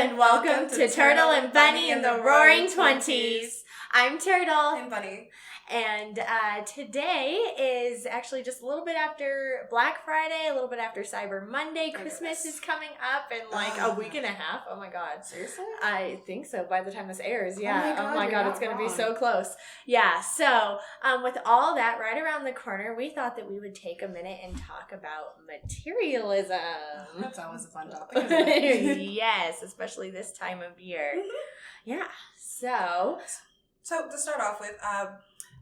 and welcome to Turtle and Bunny in the Roaring Twenties. I'm Turtle. I'm Bunny. And today is actually just a little bit after Black Friday, a little bit after Cyber Monday. Christmas is coming up in like a week and a half. Oh my God. Seriously? I think so by the time this airs. Yeah. Oh my God, it's going to be so close. Yeah. So with all that right around the corner, we thought that we would take a minute and talk about materialism. That's always a fun topic, isn't it? Yes, especially this time of year. Mm-hmm. Yeah. So to start off with,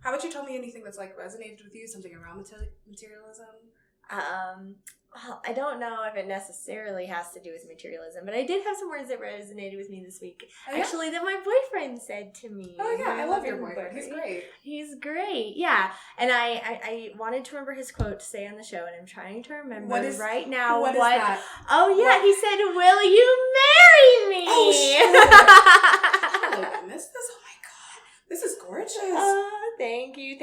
how about you tell me anything that's like resonated with you, something around materialism? Well, I don't know if it necessarily has to do with materialism, but I did have some words that resonated with me this week. Oh, yeah? Actually, that my boyfriend said to me. Oh yeah, I love your boyfriend. He's great. He's great. Yeah, and I wanted to remember his quote to say on the show, and I'm trying to remember right now. What is that? Oh yeah, What? He said, "Will you marry me?" Oh shit! Oh my goodness, this is gorgeous. Thank you.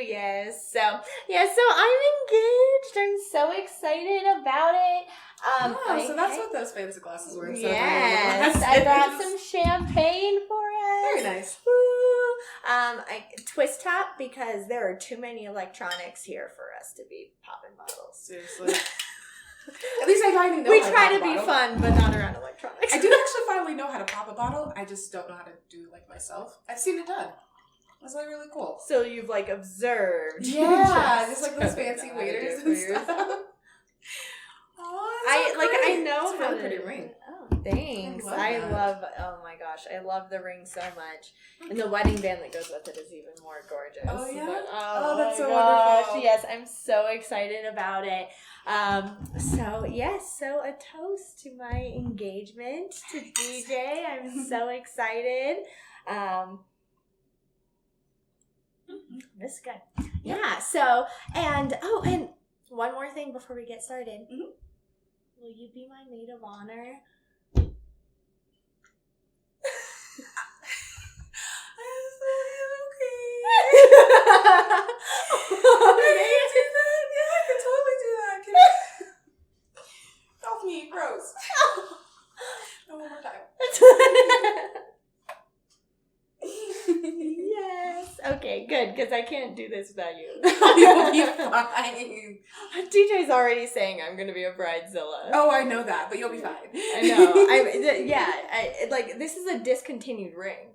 Yes. So I'm engaged. I'm so excited about it. So that's what those fancy glasses were. Yes, I brought some champagne for us. Very nice. Woo. Twist top because there are too many electronics here for us to be popping bottles. Seriously. At least I finally know. We try to be fun, but not around electronics. I do actually finally know how to pop a bottle. I just don't know how to do it like myself. I've seen it done. It's like really cool. So you've like observed. Yeah, just like those fancy waiters and stuff. I know it's a really pretty ring. Oh, thanks. Oh my gosh, I love the ring so much. And the wedding band that goes with it is even more gorgeous. Oh yeah? But, that's so gosh, wonderful. Yes, I'm so excited about it. So a toast to my engagement to DJ. I'm so excited. This is good. Yeah, so, and one more thing before we get started. Mm-hmm. Will you be my maid of honor? I could totally do that. Help me, gross. No, one more time. Yes. Okay, good, because I can't do this without you. You'll be fine. DJ's already saying I'm going to be a bridezilla. Oh, I know that, but you'll be fine. I know. This is a discontinued ring.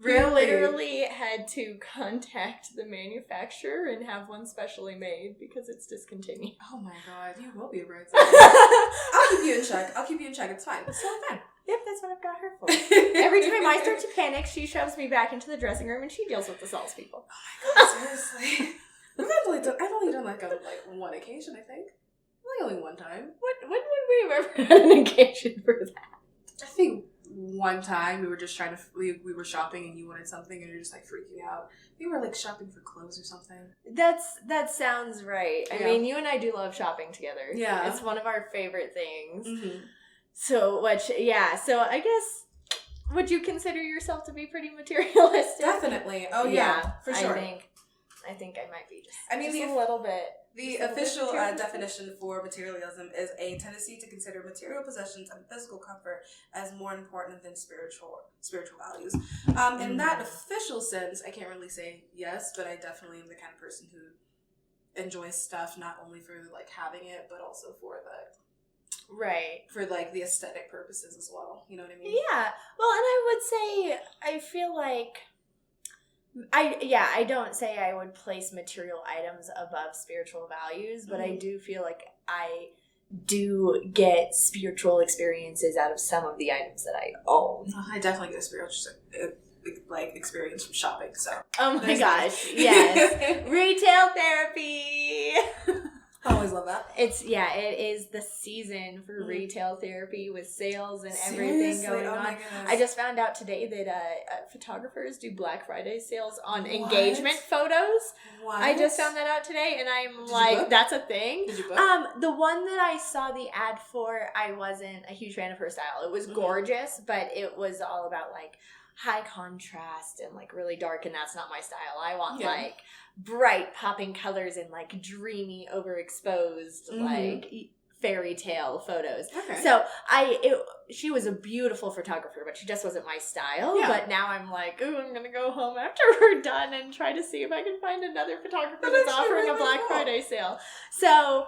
Really? We literally had to contact the manufacturer and have one specially made because it's discontinued. Oh my God, you will be a bridezilla. I'll keep you in check. It's fine. It's totally fine. Yep, that's what I've got her for. Every time I start to panic, she shoves me back into the dressing room and she deals with the salespeople. Oh my God, seriously. I've only done like one occasion, I think. Only one time. When would we have ever had an occasion for that? I think one time we were just trying to, we were shopping and you wanted something and you're just like freaking out. We were like shopping for clothes or something. That sounds right. Yeah. I mean, you and I do love shopping together. Yeah. It's one of our favorite things. Mm-hmm. So I guess, would you consider yourself to be pretty materialistic? Definitely. Oh yeah, for sure. I think I might be just a little bit. The official definition for materialism is a tendency to consider material possessions and physical comfort as more important than spiritual values. In that official sense, I can't really say yes, but I definitely am the kind of person who enjoys stuff not only for like having it, but also for the aesthetic purposes as well. You know what I mean? Yeah. Well, and I would say I feel like I don't say I would place material items above spiritual values, but I do feel like I do get spiritual experiences out of some of the items that I own. I definitely get a spiritual experience from shopping. So. Oh my gosh! Yes, retail therapy. I always love that. It is the season for retail therapy with sales and everything going on. I just found out today that photographers do Black Friday sales on engagement photos. What? I just found that out today, and I'm that's a thing. Did you book? The one that I saw the ad for, I wasn't a huge fan of her style. It was gorgeous, but it was all about like high contrast and like really dark, and that's not my style. I want bright popping colors and like dreamy overexposed like fairy tale photos. Okay. So she was a beautiful photographer, but she just wasn't my style. Yeah. But now I'm like, ooh, I'm gonna go home after we're done and try to see if I can find another photographer that's offering really a Black cool. Friday sale. So,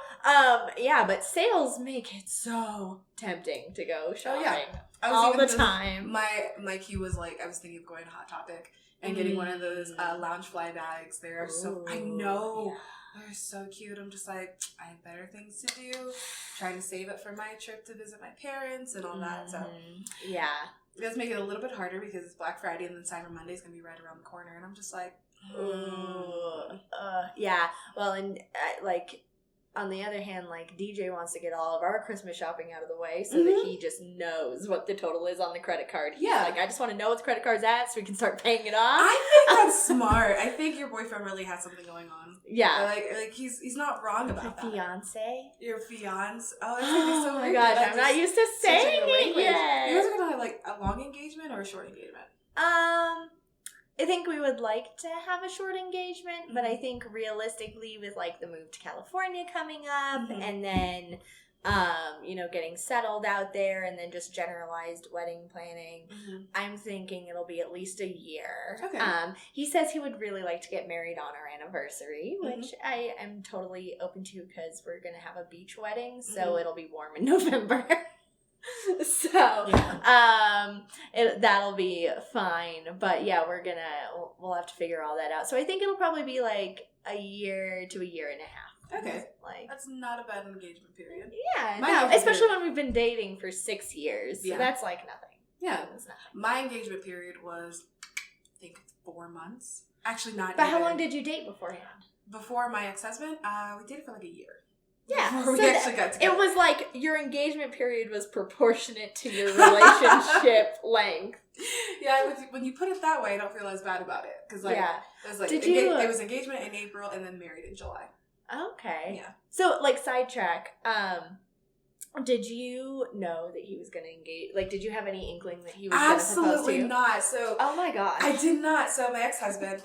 yeah, but sales make it so tempting to go shopping all the time. My cue was like, I was thinking of going to Hot Topic and getting one of those lounge fly bags. They're so, I know. Yeah. They're so cute. I'm just like, I have better things to do. Trying to save it for my trip to visit my parents and all that. So yeah, it does make it a little bit harder because it's Black Friday and then Cyber Monday is gonna be right around the corner, and I'm just like, yeah. Well, and like on the other hand, like DJ wants to get all of our Christmas shopping out of the way so that he just knows what the total is on the credit card. He's like, I just want to know what the credit card's at so we can start paying it off. I think that's smart. I think your boyfriend really has something going on. Yeah, like he's not wrong about that. Fiance, your fiance. Oh, that's gonna be so my gosh, I'm not used to saying it yet. You guys are gonna have like a long engagement or a short engagement? I think we would like to have a short engagement, but I think realistically with like the move to California coming up and then, getting settled out there and then just generalized wedding planning, I'm thinking it'll be at least a year. Okay. He says he would really like to get married on our anniversary, which I am totally open to because we're going to have a beach wedding, so it'll be warm in November. So, that'll be fine. But yeah, we'll have to figure all that out. So I think it'll probably be like a year to a year and a half. Okay. Like, that's not a bad engagement period. Yeah, especially when we've been dating for 6 years. Yeah. So that's like nothing. Yeah. It's nothing. My engagement period was, I think, 4 months. Actually, not But even. how long did you date beforehand? Before my ex-husband, we dated for like a year. Yeah, before we actually got together. It was like your engagement period was proportionate to your relationship length. Yeah, when you put it that way, I don't feel as bad about it because it was like it was engagement in April and then married in July. Okay. Yeah. So like sidetrack. Did you know that he was going to engage? Like, did you have any inkling that he was going to propose to you? Absolutely not. So, oh my gosh, I did not. So my ex-husband.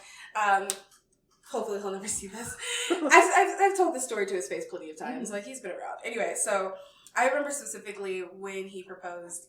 Hopefully he'll never see this. I've told this story to his face plenty of times. Like, he's been around. Anyway, so I remember specifically when he proposed.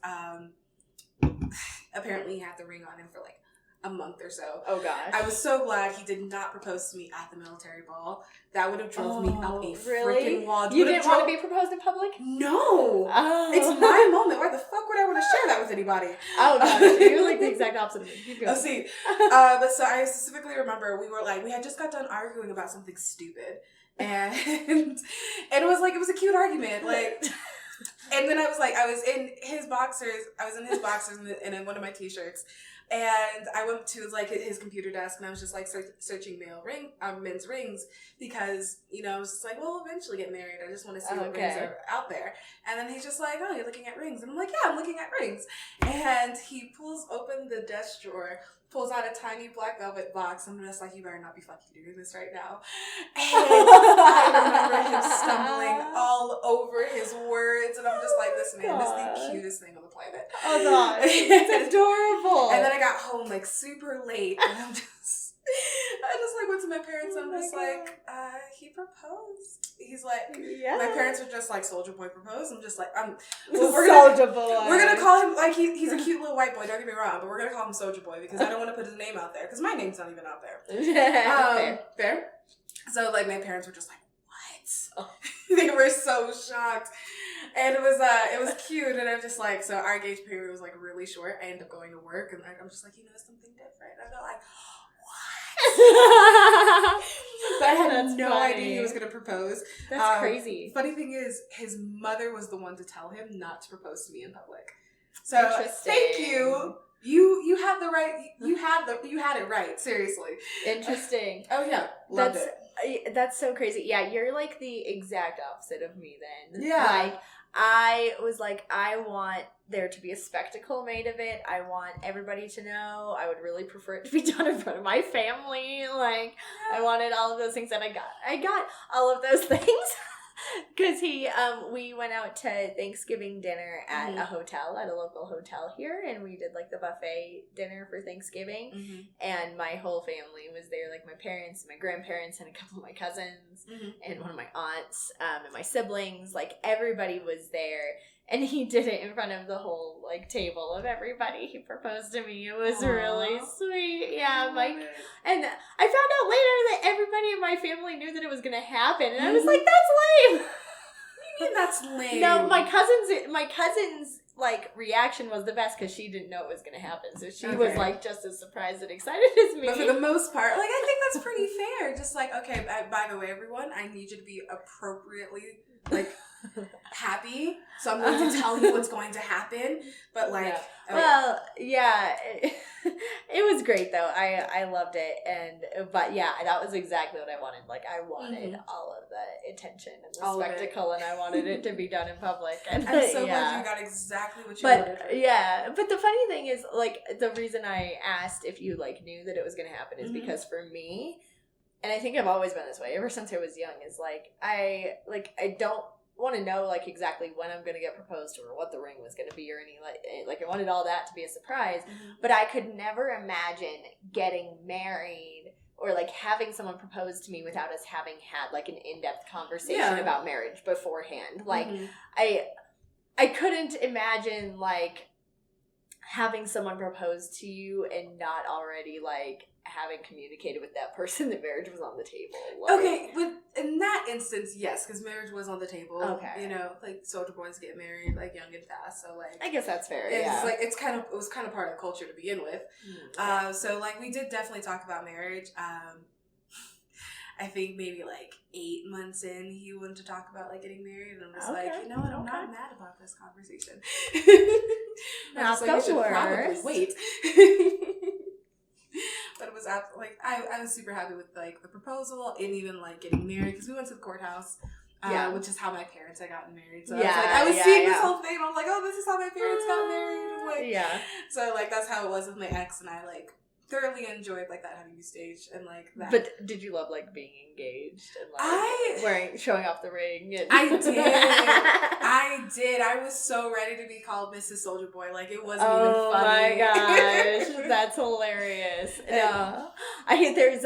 Apparently he had the ring on him for like a month or so. Oh gosh. I was so glad he did not propose to me at the military ball. That would have drove me up a freaking wall. You didn't want to be proposed in public? No. Oh. It's my moment. Why the fuck would I want to share that with anybody? Oh gosh, you're like the exact opposite of me. Keep going. Oh, see. But so I specifically remember we had just got done arguing about something stupid. And it was a cute argument. Like, and then I was in his boxers and in one of my t-shirts. And I went to like his computer desk and I was just like searching men's rings because, I was just like, well, I'll eventually get married. I just want to see what rings are out there. And then he's just like, oh, you're looking at rings. And I'm like, yeah, I'm looking at rings. And he pulls open the desk drawer, pulls out a tiny black velvet box. I'm just like, you better not be fucking doing this right now. And I remember him stumbling all over his words. And I'm just like, this man is the cutest thing on the planet. Oh gosh, it's adorable. And then I got home like super late. And I just like went to my parents and I'm just like, he proposed. He's like, my parents were just like, Soldier Boy proposed. I'm just like, Soldier Boy. We're gonna call him like he's a cute little white boy. Don't get me wrong, but we're gonna call him Soldier Boy because I don't want to put his name out there because my name's not even out there. Fair. So like my parents were just like, what? Oh. They were so shocked. And it was cute, and I'm just like, so our engagement period was like really short. I ended up going to work, and I'm just like, something different. I felt like, what? But I had no idea he was going to propose. That's crazy. Funny thing is, his mother was the one to tell him not to propose to me in public. So thank you. You had the right. You had it right. Seriously. Interesting. Oh yeah, loved it. That's so crazy. Yeah, you're like the exact opposite of me then. Yeah. Like, I was like, I want there to be a spectacle made of it. I want everybody to know. I would really prefer it to be done in front of my family. Like, I wanted all of those things, and I got all of those things. Because we went out to Thanksgiving dinner at a hotel, at a local hotel here, and we did like the buffet dinner for Thanksgiving, and my whole family was there, like my parents, my grandparents, and a couple of my cousins, and one of my aunts, and my siblings, like everybody was there. And he did it in front of the whole, like, table of everybody. He proposed to me. It was really sweet. Yeah, Mike. And I found out later that everybody in my family knew that it was going to happen. And I was like, that's lame. What do you mean that's lame? No, my cousin's, like, reaction was the best because she didn't know it was going to happen. So she was, like, just as surprised and excited as me. But for the most part, like, I think that's pretty fair. Just like, okay, by the way, everyone, I need you to be appropriately, like, happy, so I'm going to tell you what's going to happen, but like it was great though. I loved it, but that was exactly what I wanted. Like I wanted all of the attention and the spectacle, and I wanted it to be done in public, and I'm so glad you got exactly what you wanted. But the funny thing is, like, the reason I asked if you like knew that it was going to happen is because for me, and I think I've always been this way ever since I was young, is like I don't want to know like exactly when I'm going to get proposed to or what the ring was going to be or any like I wanted all that to be a surprise, but I could never imagine getting married or like having someone propose to me without us having had like an in-depth conversation about marriage beforehand. Like I couldn't imagine like having someone propose to you and not already like having communicated with that person that marriage was on the table. Like, okay, in that instance, yes, because marriage was on the table. Okay, you know, like soldier boys get married like young and fast, so like I guess that's fair. It's like it was kind of part of the culture to begin with. So like we did definitely talk about marriage. I think maybe like 8 months in, he wanted to talk about like getting married, and I'm just like, you know what, I'm not mad about this conversation. Now like, you should probably wait. But it was like I was super happy with like the proposal and even like getting married because we went to the courthouse, which is how my parents had gotten married. So I was seeing this whole thing, and I'm like, oh, this is how my parents got married. Like, so like that's how it was with my ex, and I like thoroughly enjoyed like that honeymoon stage and like that. But did you love like being engaged and like showing off the ring? And... I did. I was so ready to be called Mrs. Soldier Boy. Like it wasn't even funny. Oh my gosh, that's hilarious. No, there's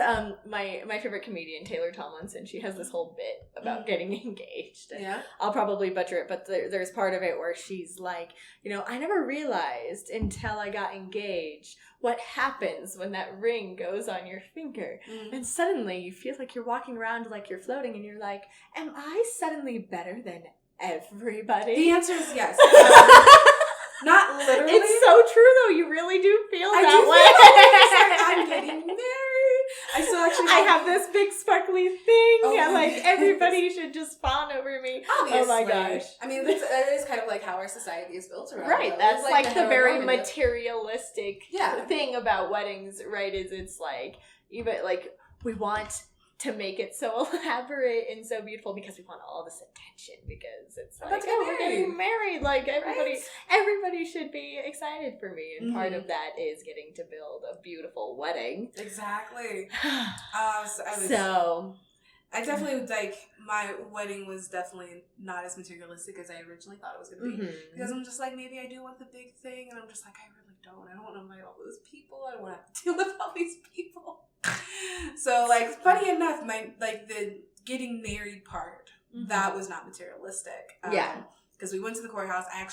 my favorite comedian Taylor Tomlinson. She has this whole bit about getting engaged. And I'll probably butcher it, but there's part of it where she's like, you know, I never realized until I got engaged what happens when that ring goes on your finger. And suddenly you feel like you're walking around like you're floating, and you're like, am I suddenly better than everybody? The answer is yes. Not literally. It's so true though. You really do feel that way. I'm getting married. I still actually have this big sparkly thing. Like everybody should just fawn over me. Obviously. Oh my gosh. I mean, that is kind of like how our society is built around. Right. That's like the very materialistic thing about weddings, right? Is it's like even like we want to make it so elaborate and so beautiful because we want all this attention, because it's like, we're getting married. Like everybody should be excited for me, and part of that is getting to build a beautiful wedding. Exactly. I definitely like my wedding was definitely not as materialistic as I originally thought it was going to be, because I'm just like, maybe I do want the big thing, and I'm just like, I really don't. I don't want to invite all those people. I don't want to have to deal with all these people. So like, funny enough, the getting married part, that was not materialistic. Because we went to the courthouse. I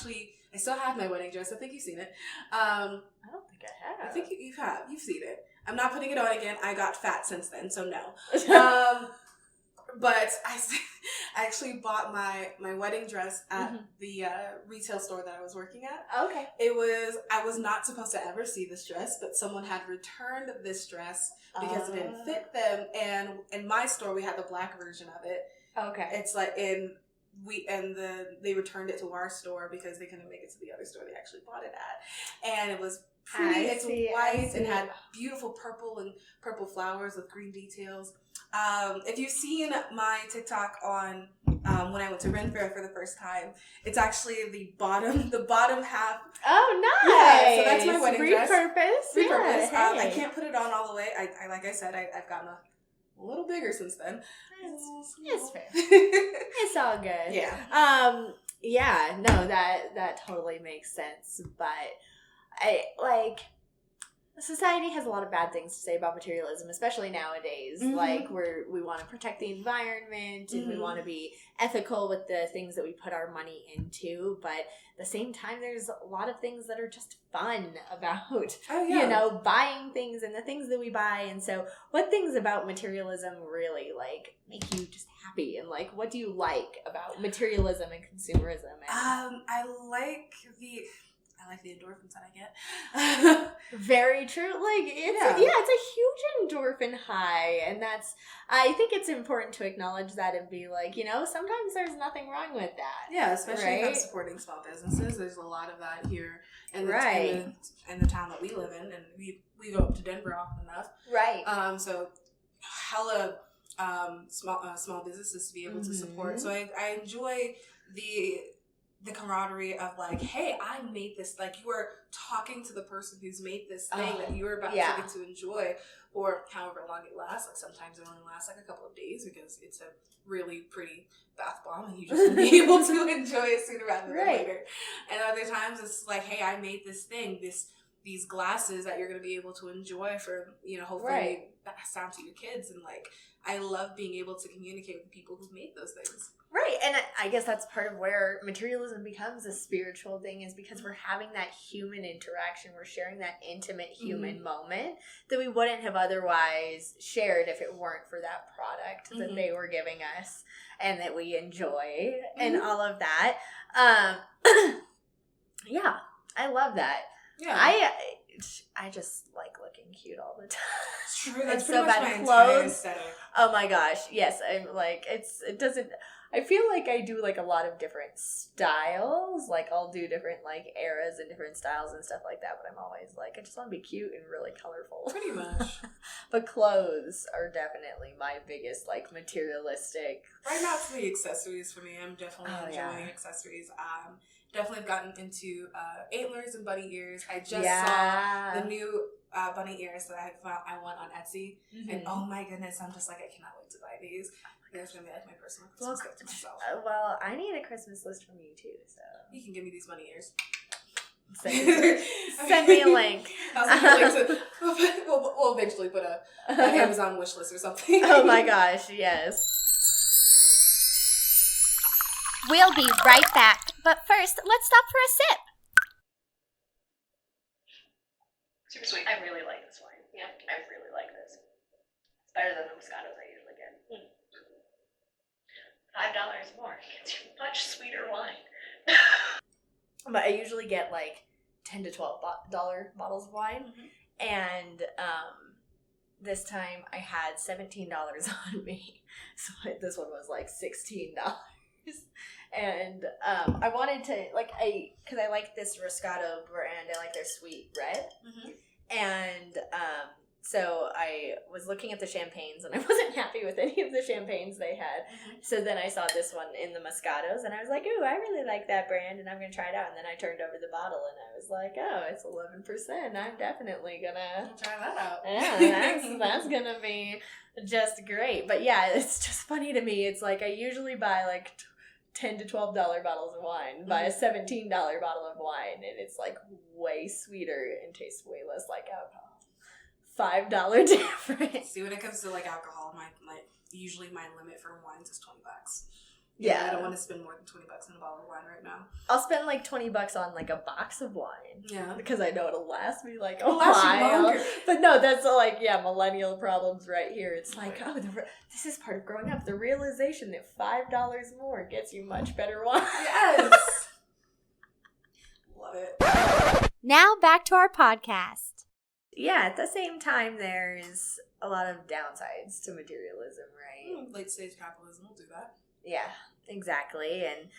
still have my wedding dress. I think you've seen it. I don't think I have. I think you have. You've seen it. I'm not putting it on again. I got fat since then, so no. But I actually bought my wedding dress at the retail store that I was working at. Okay. I was not supposed to ever see this dress, but someone had returned this dress because it didn't fit them. And in my store, we had the black version of it. Okay. It's like they returned it to our store because they couldn't make it to the other store they actually bought it at. And it was pretty. It's white and had beautiful purple flowers with green details. If you've seen my TikTok on when I went to Ren Fair for the first time, it's actually the bottom half. Oh, nice! Yeah, so that's my wedding dress. Repurpose. Yeah, I can't put it on all the way. I like I said, I've gotten a little bigger since then. It's fair. It's all good. Yeah. Yeah, no, that totally makes sense. But society has a lot of bad things to say about materialism, especially nowadays. Mm-hmm. Like, we want to protect the environment, and we want to be ethical with the things that we put our money into. But at the same time, there's a lot of things that are just fun about, buying things and the things that we buy. And so what things about materialism really, like, make you just happy? And, like, what do you like about materialism and consumerism? I like the endorphins that I get. Very true. Like, it's a huge endorphin high, and I think it's important to acknowledge that and be like, sometimes there's nothing wrong with that. Yeah, especially if I'm supporting small businesses. There's a lot of that here in the town that we live in, and we go up to Denver often enough. Right. So hella small businesses to be able to support. So I enjoy the camaraderie of like, hey, I made this, like, you are talking to the person who's made this thing that you're about to get to enjoy for however long it lasts. Like, sometimes it only lasts like a couple of days because it's a really pretty bath bomb and you just want to be able to enjoy it sooner rather than later. And other times it's like, hey, I made this thing, these glasses that you're going to be able to enjoy for, hopefully pass down to your kids. And like, I love being able to communicate with the people who've made those things. Right, and I guess that's part of where materialism becomes a spiritual thing, is because we're having that human interaction. We're sharing that intimate human moment that we wouldn't have otherwise shared if it weren't for that product that they were giving us and that we enjoy and all of that. Yeah, I love that. Yeah. I just like looking cute all the time. It's true. That's so bad. Clothes. Oh my gosh. Yes. I'm like, it doesn't, I feel like I do like a lot of different styles. Like, I'll do different like eras and different styles and stuff like that. But I'm always like, I just want to be cute and really colorful. Pretty much. But clothes are definitely my biggest like materialistic. Right now it's the accessories for me. I'm definitely enjoying accessories. Definitely gotten into antlers and bunny ears. I just saw the new bunny ears that I want on Etsy. And oh my goodness, I'm just like, I cannot wait to buy these. There's going to be like my personal Christmas gift to myself. Well, I need a Christmas list from you too, so. You can give me these bunny ears. Send me a link. We'll eventually put an Amazon wish list or something. Oh my gosh, yes. We'll be right back, but first, let's stop for a sip. Super sweet. I really like this wine. Yeah, I really like this. It's better than the Moscatos I usually get. $5 more gets you much sweeter wine. But I usually get like $10 to $12 bottles of wine, and this time I had $17 on me, so this one was like $16. And I wanted to, like, because I like this Roscato brand. I like their sweet red. And so I was looking at the champagnes, and I wasn't happy with any of the champagnes they had. So then I saw this one in the Moscatos, and I was like, ooh, I really like that brand, and I'm going to try it out. And then I turned over the bottle, and I was like, oh, it's 11%. I'm definitely going to try that out. Yeah, that's going to be just great. But yeah, it's just funny to me. It's like I usually buy like $10 to $12 bottles of wine, buy a $17 bottle of wine, and it's like way sweeter and tastes way less like alcohol. $5 difference. See, when it comes to like alcohol, usually my limit for wines is $20. Yeah, I don't want to spend more than $20 on a bottle of wine right now. I'll spend like $20 on like a box of wine. Yeah, because I know it'll last me like a while. But no, that's like millennial problems right here. It's like, oh, this is part of growing up. The realization that $5 more gets you much better wine. Yes, love it. Now back to our podcast. Yeah, at the same time, there's a lot of downsides to materialism, right? Late stage capitalism will do that. Yeah, exactly. And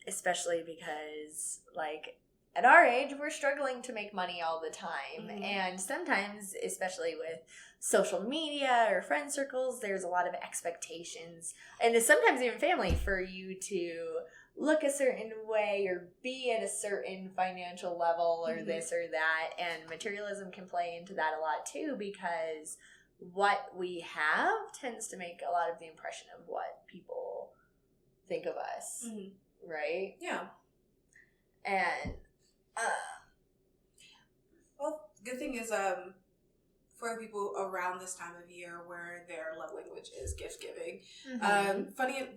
especially because, like, at our age, we're struggling to make money all the time. And sometimes, especially with social media or friend circles, there's a lot of expectations. And sometimes even family for you to look a certain way or be at a certain financial level or this or that. And materialism can play into that a lot too, because what we have tends to make a lot of the impression of what people think of us, right? Yeah. And well, good thing is for people around this time of year where their love language is gift giving. Funny,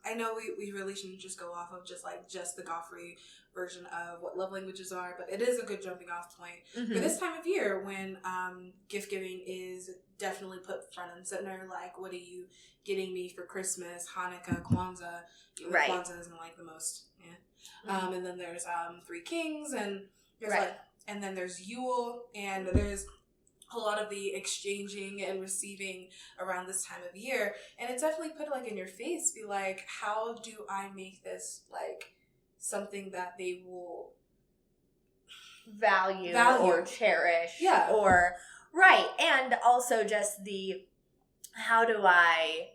I know we really shouldn't just go off of just the Goffrey version of what love languages are, but it is a good jumping off point for this time of year when gift giving is definitely put front and center. Like, what are you getting me for Christmas, Hanukkah, Kwanzaa? Right. Kwanzaa isn't like the most, and then there's Three Kings, and there's and then there's Yule, and there's a lot of the exchanging and receiving around this time of year, and it definitely put like in your face, be like, how do I make this like something that they will value or cherish, or and also just the how do I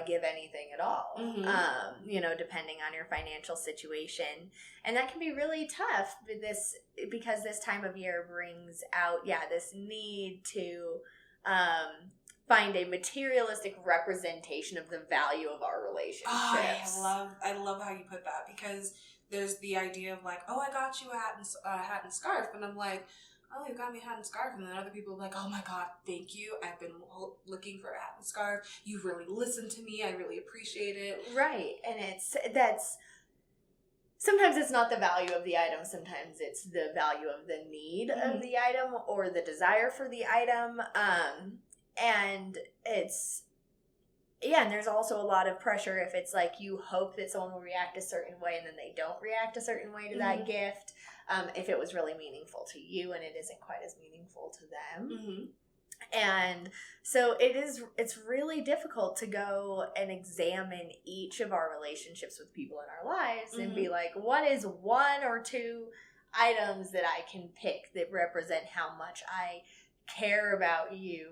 give anything at all, depending on your financial situation. And that can be really tough because this time of year brings out, this need to find a materialistic representation of the value of our relationships. Oh, I love how you put that, because there's the idea of like, oh, I got you a hat and scarf, and I'm like, oh, you got me a hat and scarf, and then other people are like, oh my god, thank you, I've been looking for a hat and scarf, you've really listened to me, I really appreciate it. Right. And sometimes it's not the value of the item, sometimes it's the value of the need of the item or the desire for the item. And it's, and there's also a lot of pressure if it's like you hope that someone will react a certain way and then they don't react a certain way to that gift. If it was really meaningful to you and it isn't quite as meaningful to them. And so it's really difficult to go and examine each of our relationships with people in our lives and be like, what is one or two items that I can pick that represent how much I care about you,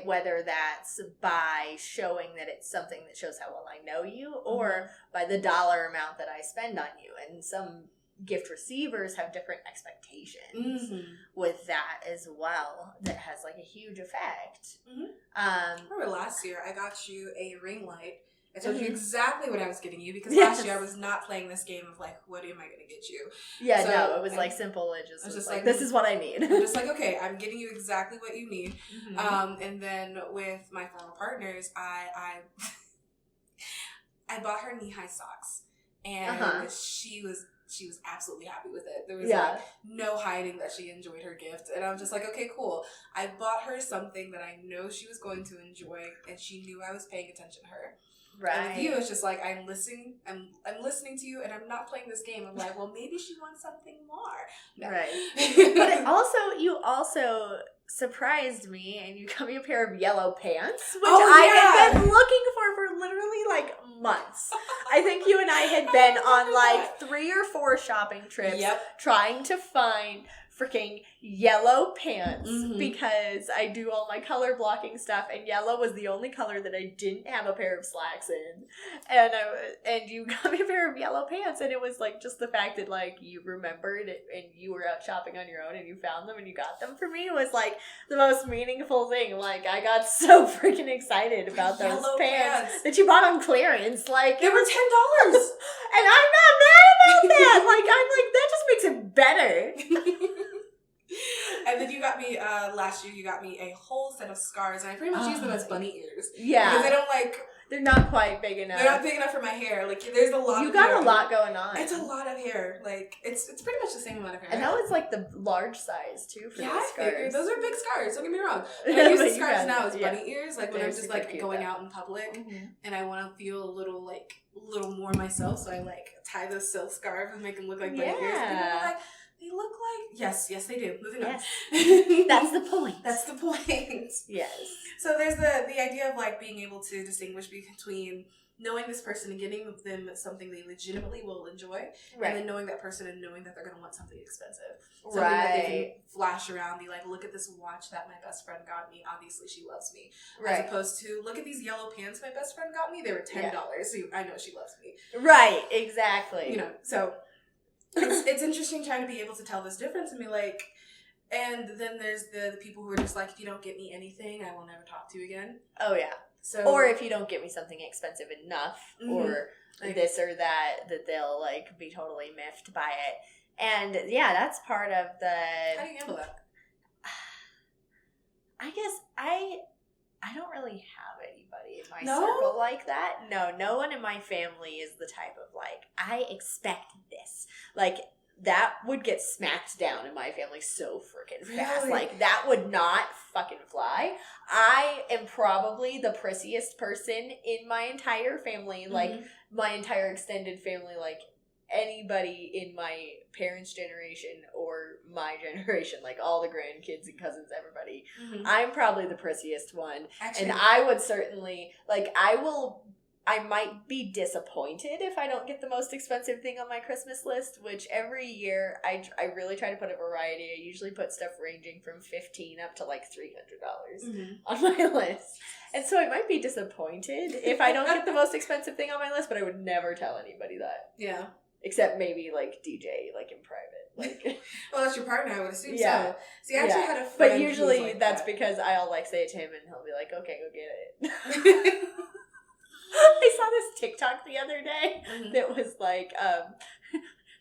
whether that's by showing that it's something that shows how well I know you or by the dollar amount that I spend on you. And some gift receivers have different expectations with that as well. That has like a huge effect. I remember last year I got you a ring light. I told you exactly what I was getting you, because last year I was not playing this game of like, what am I going to get you? Yeah, so no, it was like simple. It just was like, this is what I need. I'm just like, okay, I'm getting you exactly what you need. And then with my former partners, I bought her knee-high socks, and she was absolutely happy with it. There was like no hiding that she enjoyed her gift. And I'm just like, okay, cool. I bought her something that I know she was going to enjoy, and she knew I was paying attention to her. Right. And with you, it's just like, I'm listening to you, and I'm not playing this game. I'm like, well, maybe she wants something more. No. Right. But you also surprised me, and you got me a pair of yellow pants, which I had been looking for literally like months. I think you and I had been on like 3 or 4 shopping trips trying to find freaking yellow pants because I do all my color blocking stuff, and yellow was the only color that I didn't have a pair of slacks in, and you got me a pair of yellow pants, and it was like just the fact that like you remembered it and you were out shopping on your own and you found them and you got them for me was like the most meaningful thing. Like, I got so freaking excited about those pants that you bought on clearance. Like, they were $10, and I'm not mad about that. Like, I'm like, that just makes it better. And then you got me, last year you got me a whole set of scarves, and I pretty much use them as bunny ears. Yeah. Because they're not quite big enough. They're not big enough for my hair. Like, there's a lot You got a lot going on. It's a lot of hair. Like, it's pretty much the same amount of hair. And that was like the large size, too, for those scarves. I figured. Those are big scarves, don't get me wrong. But I use the scarves now as bunny ears, like when I'm just like going out in public, and I want to feel a little more myself, so I like tie those silk scarves and make them look like bunny ears. And people are like, they look like... Yes, they do. Moving on. That's the point. That's the point. Yes. So there's the idea of like being able to distinguish between knowing this person and getting them something they legitimately will enjoy, and then knowing that person and knowing that they're going to want something expensive. Something that they can flash around, be like, look at this watch that my best friend got me. Obviously, she loves me. As opposed to, look at these yellow pants my best friend got me. They were $10, so I know she loves me. Right, exactly. So... It's interesting trying to be able to tell this difference and be like, And then there's the people who are just like, if you don't get me anything, I will never talk to you again. Oh, yeah. So, or if you don't get me something expensive enough, or like, this or that they'll, like, be totally miffed by it. And, yeah, that's part of the... How do you handle that? I guess I don't really have anybody in my circle like that. No one in my family is the type of, like, I expect this. Like, that would get smacked down in my family so freaking fast. Really? Like, that would not fucking fly. I am probably the prissiest person in my entire family. Like, my entire extended family, like, anybody in my parents' generation or my generation, like, all the grandkids and cousins, everybody. I'm probably the prissiest one. Actually, and I would certainly, like, I might be disappointed if I don't get the most expensive thing on my Christmas list, which every year I really try to put a variety. I usually put stuff ranging from $15 up to like $300 on my list. And so I might be disappointed if I don't get the most expensive thing on my list, but I would never tell anybody that. Yeah. Except maybe like DJ, like in private. Like, well, that's your partner, I would assume. Yeah. So. See, I actually had a friend. But usually like that's that. Because I'll like say it to him and he'll be like, okay, go get it. I saw this TikTok the other day that was like,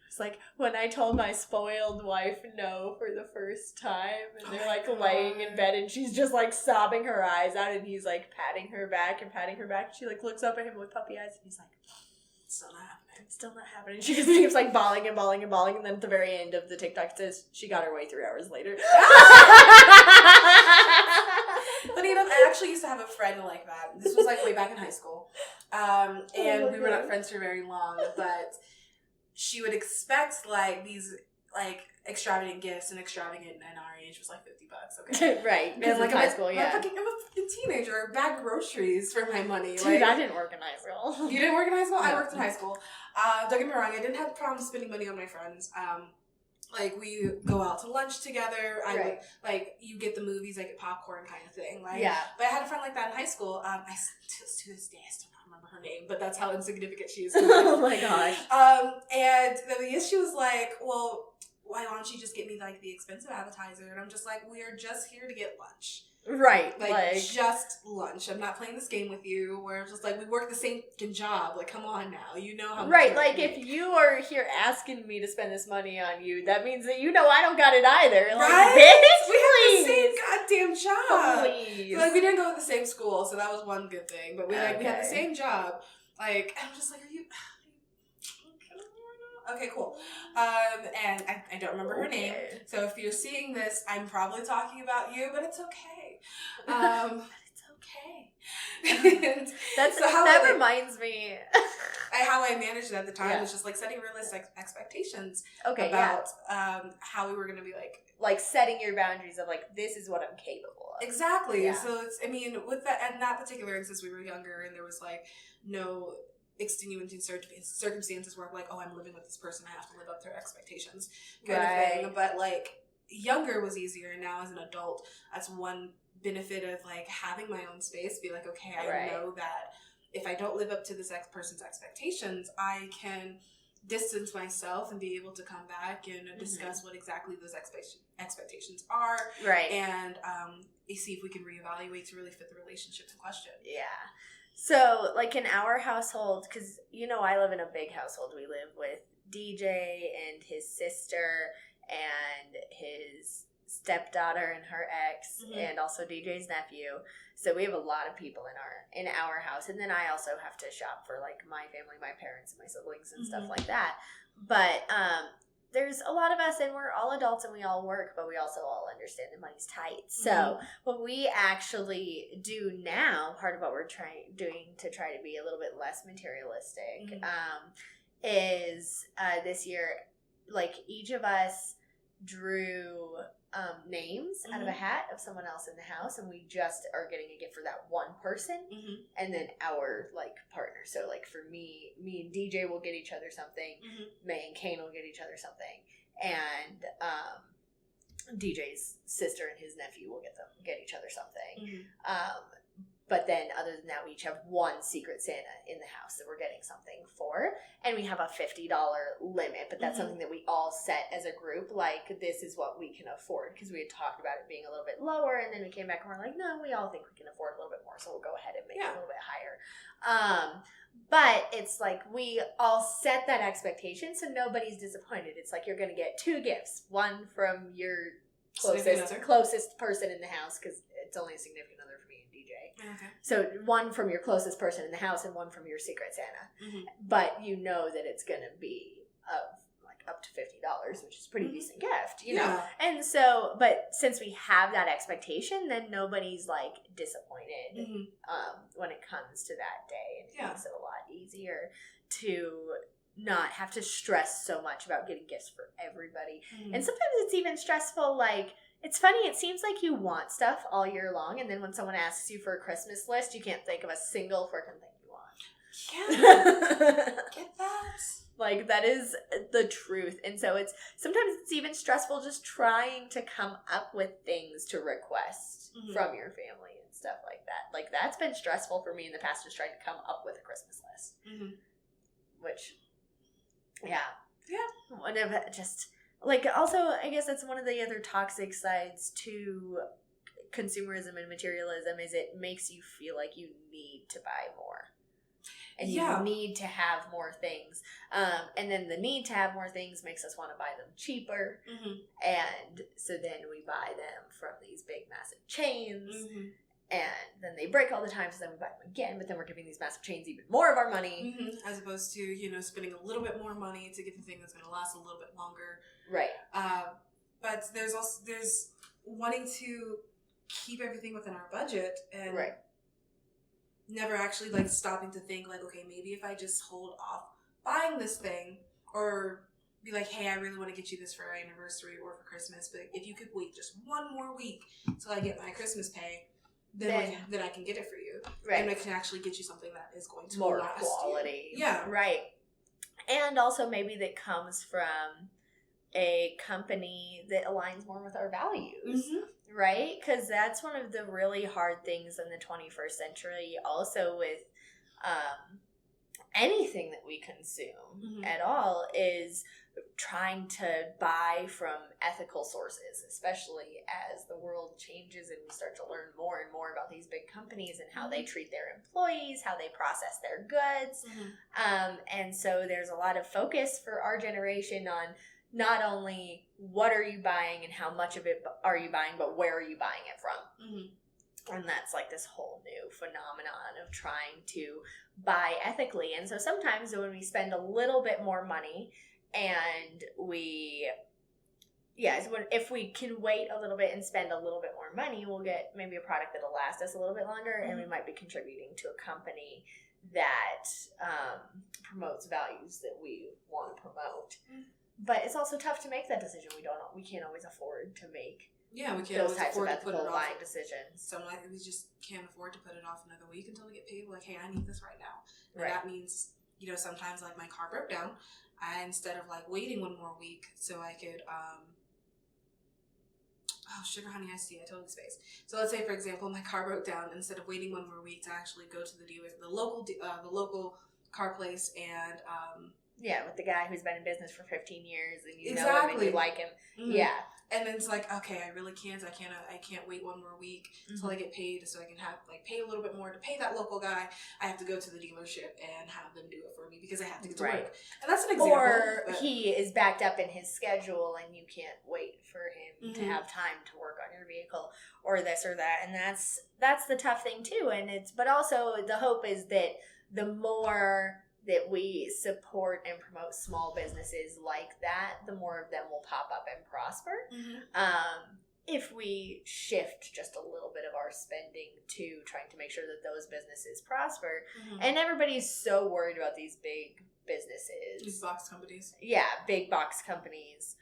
it's like when I told my spoiled wife no for the first time, and they're like laying in bed and she's just like sobbing her eyes out, and he's like patting her back. She like looks up at him with puppy eyes, and he's like, still not happening. Still not happening. She just keeps like bawling and bawling and bawling, and then at the very end of the TikTok it says she got her way 3 hours later. But you know, I actually used to have a friend like that. This was like way back in high school. And we were not friends for very long, but she would expect like these like extravagant gifts, and extravagant in our age was like $50. Okay, right? And like high school, yeah. I'm a fucking teenager. Bag groceries for my money. Dude, like, I didn't work in high school. You didn't work in high school? No. I worked in high school. Don't get me wrong. I didn't have problems spending money on my friends. Like, we go out to lunch together. I would, like, you get the movies, I get popcorn kind of thing. Like, yeah. But I had a friend like that in high school. I to this day, I still don't remember her name, but that's how insignificant she is. Oh my gosh. And the issue was like, well, why don't you just get me, like, the expensive appetizer? And I'm just like, we are just here to get lunch. Right. Like, just lunch. I'm not playing this game with you where it's just like, we work the same job. Like, come on now. You know how much. Right. Like, if you are here asking me to spend this money on you, that means that you know I don't got it either. Like, right? Bitch, we have the same goddamn job. Please. So, like, we didn't go to the same school, so that was one good thing. But we had the Okay. same job. Like, I'm just like, are you... Okay, cool. And I don't remember her name. So if you're seeing this, I'm probably talking about you, but it's okay. But it's okay. That reminds me. How I managed it at the time was just like setting realistic expectations about how we were going to be like setting your boundaries of like, this is what I'm capable of. Exactly. Yeah. So it's, I mean, with that, in that particular instance, we were younger and there was like no extenuating circumstances where I'm like, oh, I'm living with this person, I have to live up to their expectations kind of thing. But like younger was easier, and now as an adult, that's one benefit of like having my own space. Be like, okay, I know that if I don't live up to this person's expectations, I can distance myself and be able to come back and discuss what exactly those expectations are, right? And see if we can reevaluate to really fit the relationship in question. Yeah. So, like, in our household, because, you know, I live in a big household. We live with DJ and his sister and his stepdaughter and her ex, and also DJ's nephew. So we have a lot of people in our house. And then I also have to shop for, like, my family, my parents, and my siblings and stuff like that. But there's a lot of us, and we're all adults, and we all work, but we also all understand that money's tight. So what we actually do now, part of what we're doing to try to be a little bit less materialistic, is this year, like, each of us drew names out of a hat of someone else in the house, and we just are getting a gift for that one person, and then our, like, partner. So, like, for me and DJ will get each other something, May and Kane will get each other something, and DJ's sister and his nephew will get each other something. But then other than that, we each have one Secret Santa in the house that we're getting something for. And we have a $50 limit, but that's something that we all set as a group. Like, this is what we can afford. Because we had talked about it being a little bit lower, and then we came back and we're like, no, we all think we can afford a little bit more, so we'll go ahead and make it a little bit higher. But it's like we all set that expectation, so nobody's disappointed. It's like you're going to get 2 gifts. One from your closest person in the house, because it's only a significant other for me and DJ. Okay. So one from your closest person in the house and one from your Secret Santa. But you know that it's going to be like up to $50, which is a pretty decent gift, you know? And so, but since we have that expectation, then nobody's like disappointed when it comes to that day. And it makes it a lot easier to not have to stress so much about getting gifts for everybody. And sometimes it's even stressful, like, it's funny, it seems like you want stuff all year long, and then when someone asks you for a Christmas list, you can't think of a single freaking thing you want. Yeah. Get that? Like, that is the truth. And so sometimes it's even stressful just trying to come up with things to request from your family and stuff like that. Like, that's been stressful for me in the past, just trying to come up with a Christmas list. Which, one of just, like, also, I guess that's one of the other toxic sides to consumerism and materialism, is it makes you feel like you need to buy more. And you need to have more things. And then the need to have more things makes us want to buy them cheaper. And so then we buy them from these big, massive chains. And then they break all the time, so then we buy them again. But then we're giving these massive chains even more of our money. As opposed to, you know, spending a little bit more money to get the thing that's going to last a little bit longer. Right. But there's wanting to keep everything within our budget. And never actually, like, stopping to think, like, okay, maybe if I just hold off buying this thing, or be like, hey, I really want to get you this for our anniversary or for Christmas, but if you could wait just one more week till I get my Christmas pay, then I can get it for you. Right. And I can actually get you something that is going to more last quality. You. Yeah. Right. And also maybe that comes from a company that aligns more with our values. Right? Because that's one of the really hard things in the 21st century, also with anything that we consume at all, is trying to buy from ethical sources, especially as the world changes and we start to learn more and more about these big companies and how they treat their employees, how they process their goods. And so there's a lot of focus for our generation on not only what are you buying and how much of it are you buying, but where are you buying it from? And that's like this whole new phenomenon of trying to buy ethically. And so sometimes when we spend a little bit more money and if we can wait a little bit and spend a little bit more money, we'll get maybe a product that'll last us a little bit longer, and we might be contributing to a company that promotes values that we want to promote. But it's also tough to make that decision. We can't always afford to make we can't those types of ethical buying decisions. So we just can't afford to put it off another week until we get paid. We're like, hey, I need this right now. And that means, you know, sometimes, like, my car broke down. Instead of, like, waiting one more week so I could, sugar honey iced tea, I totally spaced. So let's say, for example, my car broke down. Instead of waiting one more week to actually go to the dealer, the local car place, and with the guy who's been in business for 15 years and you know him and you like him. And then it's like, okay, I really can't. I can't wait one more week until I get paid, so I can have, like, pay a little bit more to pay that local guy. I have to go to the dealership and have them do it for me because I have to get to work. And that's an example. Or he is backed up in his schedule and you can't wait for him to have time to work on your vehicle or this or that. And that's the tough thing too. And but also the hope is that the more that we support and promote small businesses like that, the more of them will pop up and prosper. If we shift just a little bit of our spending to trying to make sure that those businesses prosper. And everybody's so worried about these big businesses. These box companies. Yeah, big box companies.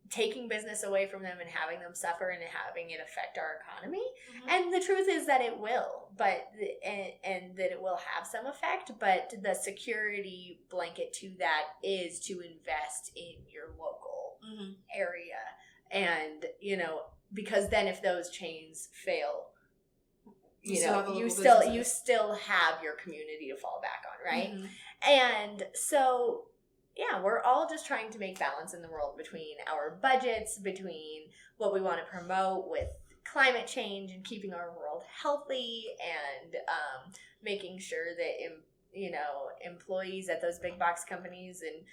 Taking business away from them and having them suffer and having it affect our economy. And the truth is that it will, and that it will have some effect, but the security blanket to that is to invest in your local area. And, you know, because then if those chains fail, you you still have your community to fall back on, right? Mm-hmm. And so, yeah, we're all just trying to make balance in the world between our budgets, between what we want to promote with climate change and keeping our world healthy, and making sure that employees at those big box companies, and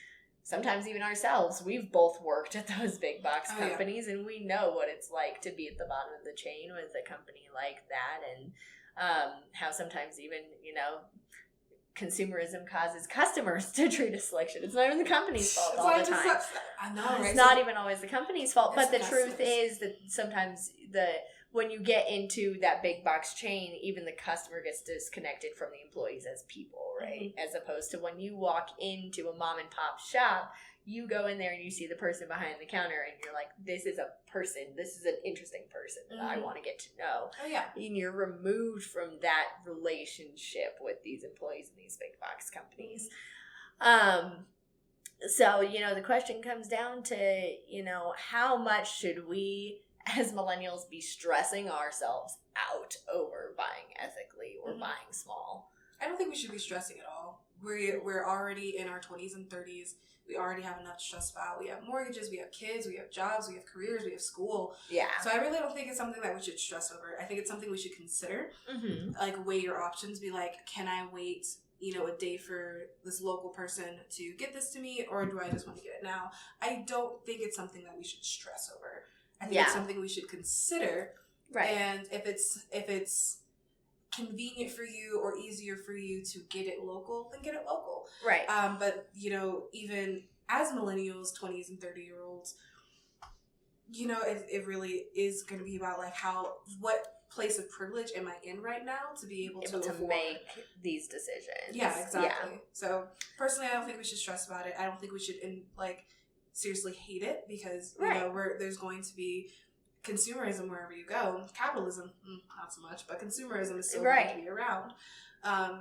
sometimes even ourselves, we've both worked at those big box companies, and we know what it's like to be at the bottom of the chain with a company like that, and how sometimes even consumerism causes customers to treat us like shit. It's not even the company's fault all the time. I know, right? It's not even always the company's fault. But the customers. truth is that sometimes when you get into that big box chain, even the customer gets disconnected from the employees as people, right? Mm-hmm. As opposed to when you walk into a mom and pop shop, you go in there and you see the person behind the counter and you're like, this is a person. This is an interesting person that I want to get to know. Oh, yeah. And you're removed from that relationship with these employees in these big box companies. So, the question comes down to, how much should we as millennials be stressing ourselves out over buying ethically or buying small? I don't think we should be stressing at all. We're already in our 20s and 30s. We already have enough to stress about. We have mortgages, we have kids, we have jobs, we have careers, we have school. Yeah. So I really don't think it's something that we should stress over. I think it's something we should consider. Mm-hmm. Like, weigh your options. Be like, can I wait, a day for this local person to get this to me, or do I just want to get it now? I don't think it's something that we should stress over. I think it's something we should consider. Right. And if it's convenient for you or easier for you to get it local, then get it local. Right. But, even as millennials, 20s and 30-year-olds, it really is going to be about, like, what place of privilege am I in right now to be able to make these decisions. Yeah, exactly. Yeah. So, personally, I don't think we should stress about it. I don't think we should, seriously hate it, because, there's going to be consumerism wherever you go. Capitalism, not so much, but consumerism is still going to be around.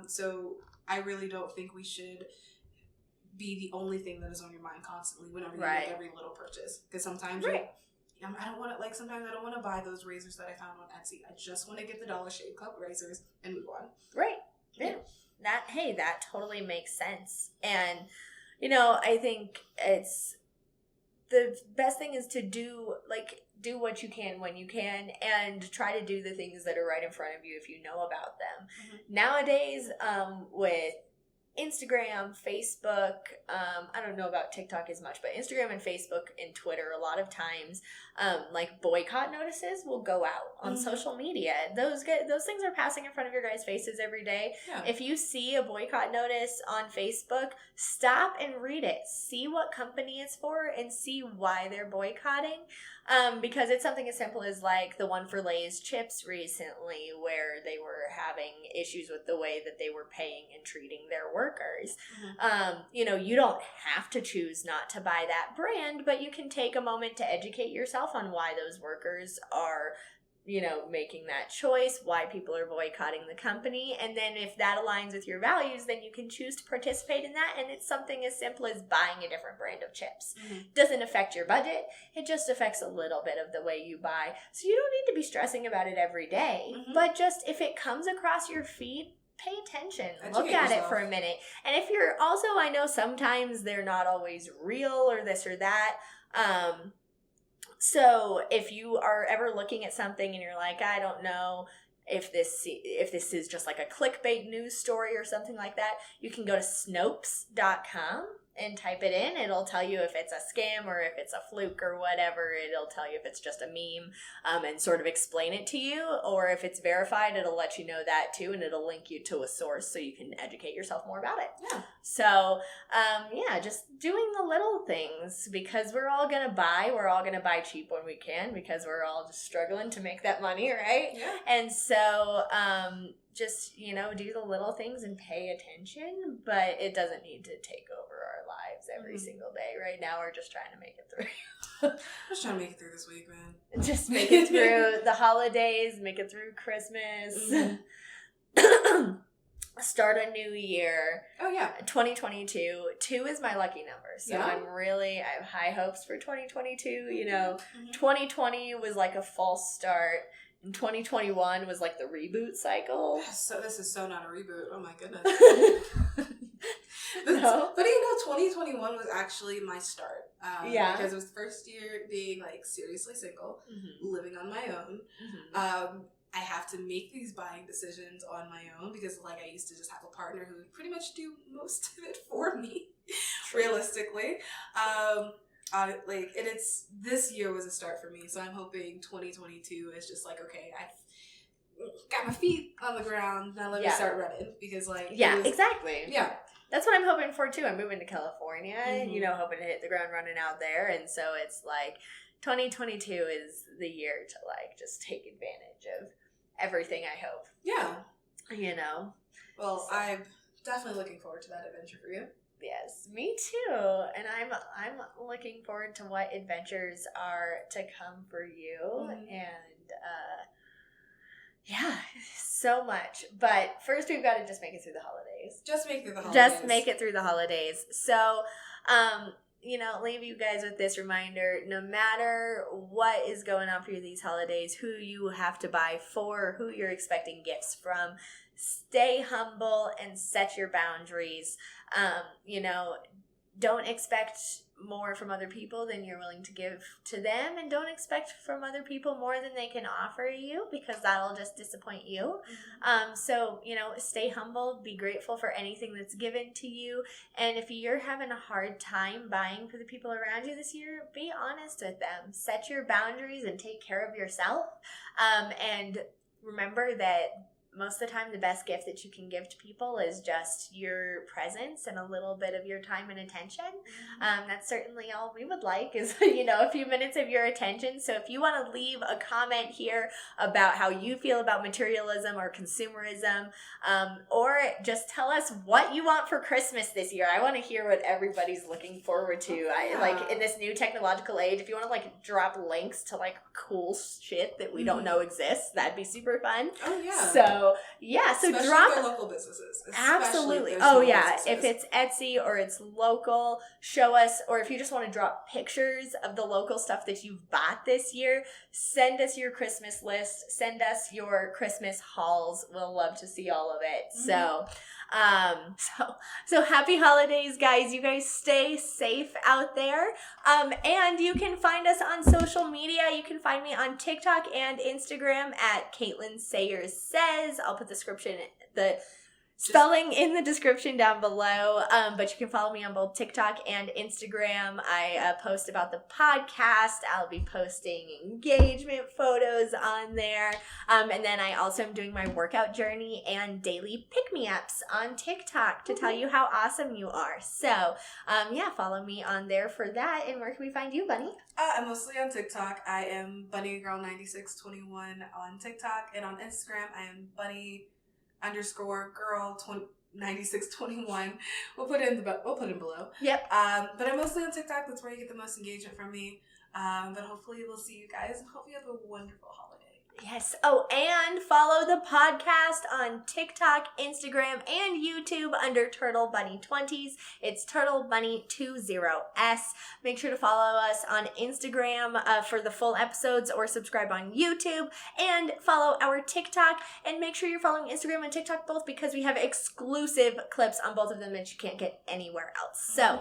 So I really don't think we should be the only thing that is on your mind constantly whenever you make every little purchase. Because sometimes I don't want to, sometimes I don't want to buy those razors that I found on Etsy. I just want to get the Dollar Shave Club razors and move on. Right. Yeah. That totally makes sense. And, I think it's the best thing is to do what you can when you can, and try to do the things that are right in front of you if you know about them. Mm-hmm. Nowadays, with Instagram, Facebook, I don't know about TikTok as much, but Instagram and Facebook and Twitter, a lot of times, boycott notices will go out on social media. Those things are passing in front of your guys' faces every day. Yeah. If you see a boycott notice on Facebook, stop and read it. See what company it's for and see why they're boycotting. Because it's something as simple as the one for Lay's chips recently, where they were having issues with the way that they were paying and treating their workers. Mm-hmm. You don't have to choose not to buy that brand, but you can take a moment to educate yourself on why those workers are making that choice, why people are boycotting the company. And then if that aligns with your values, then you can choose to participate in that. And it's something as simple as buying a different brand of chips. Mm-hmm. Doesn't affect your budget. It just affects a little bit of the way you buy. So you don't need to be stressing about it every day. Mm-hmm. But just if it comes across your feed, pay attention. Look at it for a minute. And if you're also, I know sometimes they're not always real or this or that. So if you are ever looking at something and you're like, I don't know if this is just like a clickbait news story or something like that, you can go to Snopes.com and type it in. It'll tell you if it's a scam or if it's a fluke or whatever. It'll tell you if it's just a meme, and sort of explain it to you. Or if it's verified, it'll let you know that too, and it'll link you to a source so you can educate yourself more about it. Yeah. So, just doing the little things, because we're all gonna buy cheap when we can, because we're all just struggling to make that money, right? Yeah. And so, just, do the little things and pay attention, but it doesn't need to take over our lives every single day. Right now, we're just trying to make it through. Just trying to make it through this week, man. Just make it through the holidays, make it through Christmas. Mm-hmm. Start a new year. Oh, yeah. 2022. 2 is my lucky number. So I have high hopes for 2022. 2020 was like a false start. And 2021 was like the reboot cycle. So this is so not a reboot. Oh my goodness. No. But 2021 was actually my start. Because it was the first year being like seriously single, living on my own. I have to make these buying decisions on my own because like I used to just have a partner who would pretty much do most of it for me, realistically. And it's this year was a start for me, so I'm hoping 2022 is just like, okay, I've got my feet on the ground, now let me start running, because like exactly. That's what I'm hoping for too. I'm moving to California, hoping to hit the ground running out there, and so it's like 2022 is the year to like just take advantage of everything, I hope. Well, so. I'm definitely looking forward to that adventure for you. Yes, me too. And I'm looking forward to what adventures are to come for you. And so much. But first we've got to just make it through the holidays. Just make it through the holidays. So, leave you guys with this reminder. No matter what is going on for you these holidays, who you have to buy for, who you're expecting gifts from, stay humble and set your boundaries. Don't expect more from other people than you're willing to give to them, and don't expect from other people more than they can offer you, because that'll just disappoint you. So stay humble, be grateful for anything that's given to you, and if you're having a hard time buying for the people around you this year, be honest with them, set your boundaries and take care of yourself, and remember that most of the time, the best gift that you can give to people is just your presence and a little bit of your time and attention. That's certainly all we would like is, a few minutes of your attention. So if you want to leave a comment here about how you feel about materialism or consumerism, or just tell us what you want for Christmas this year. I want to hear what everybody's looking forward to. In this new technological age, if you want to drop links to cool shit that we don't know exists, that'd be super fun. Oh yeah. So especially drop their local businesses. Absolutely. Businesses. If it's Etsy or it's local, show us. Or if you just want to drop pictures of the local stuff that you've bought this year, send us your Christmas list. Send us your Christmas hauls. We'll love to see all of it. So happy holidays, guys. You guys stay safe out there. And you can find us on social media. You can find me on TikTok and Instagram at CaitlinSayersSays. I'll put the spelling in the description down below, but you can follow me on both TikTok and Instagram. I post about the podcast. I'll be posting engagement photos on there, and then I also am doing my workout journey and daily pick-me-ups on TikTok to tell you how awesome you are. So, follow me on there for that. And where can we find you, Bunny? I'm mostly on TikTok. I am BunnyGirl9621 on TikTok, and on Instagram I am Bunny_girl9621. We'll put it below. Yep. But I'm mostly on TikTok. That's where you get the most engagement from me. But hopefully we'll see you guys, and hope you have a wonderful holiday. Yes. Oh, and follow the podcast on TikTok, Instagram, and YouTube under Turtle Bunny 20s. It's Turtle Bunny 20s. Make sure to follow us on Instagram for the full episodes, or subscribe on YouTube, and follow our TikTok. And make sure you're following Instagram and TikTok both, because we have exclusive clips on both of them that you can't get anywhere else. So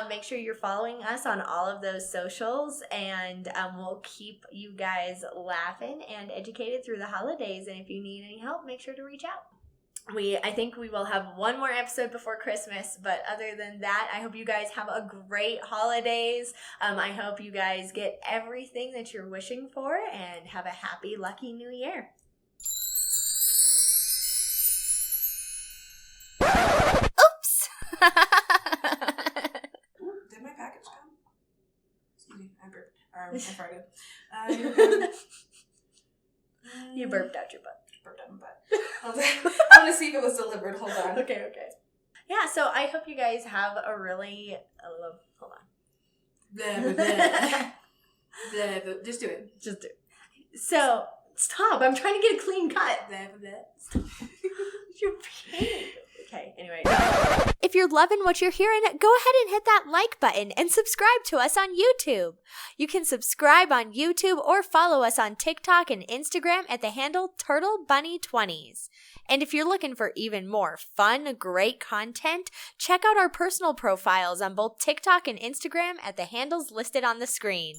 make sure you're following us on all of those socials, and we'll keep you guys laughing and educated through the holidays. And if you need any help, make sure to reach out. I think we will have one more episode before Christmas, but other than that, I hope you guys have a great holidays. I hope you guys get everything that you're wishing for, and have a happy, lucky new year. Oops. Did my package come? Excuse me, I burped. I farted. You burped out your butt. Burped out my butt. I want to see if it was delivered. Hold on. Okay. Yeah, so I hope you guys have a really... hold on. Just do it. So, stop. I'm trying to get a clean cut. You're pain. Okay, anyway. If you're you're loving what you're hearing, go ahead and hit that like button and subscribe to us on YouTube. You can subscribe on YouTube or follow us on TikTok and Instagram at the handle TurtleBunny20s. And if you're looking for even more fun, great content, check out our personal profiles on both TikTok and Instagram at the handles listed on the screen.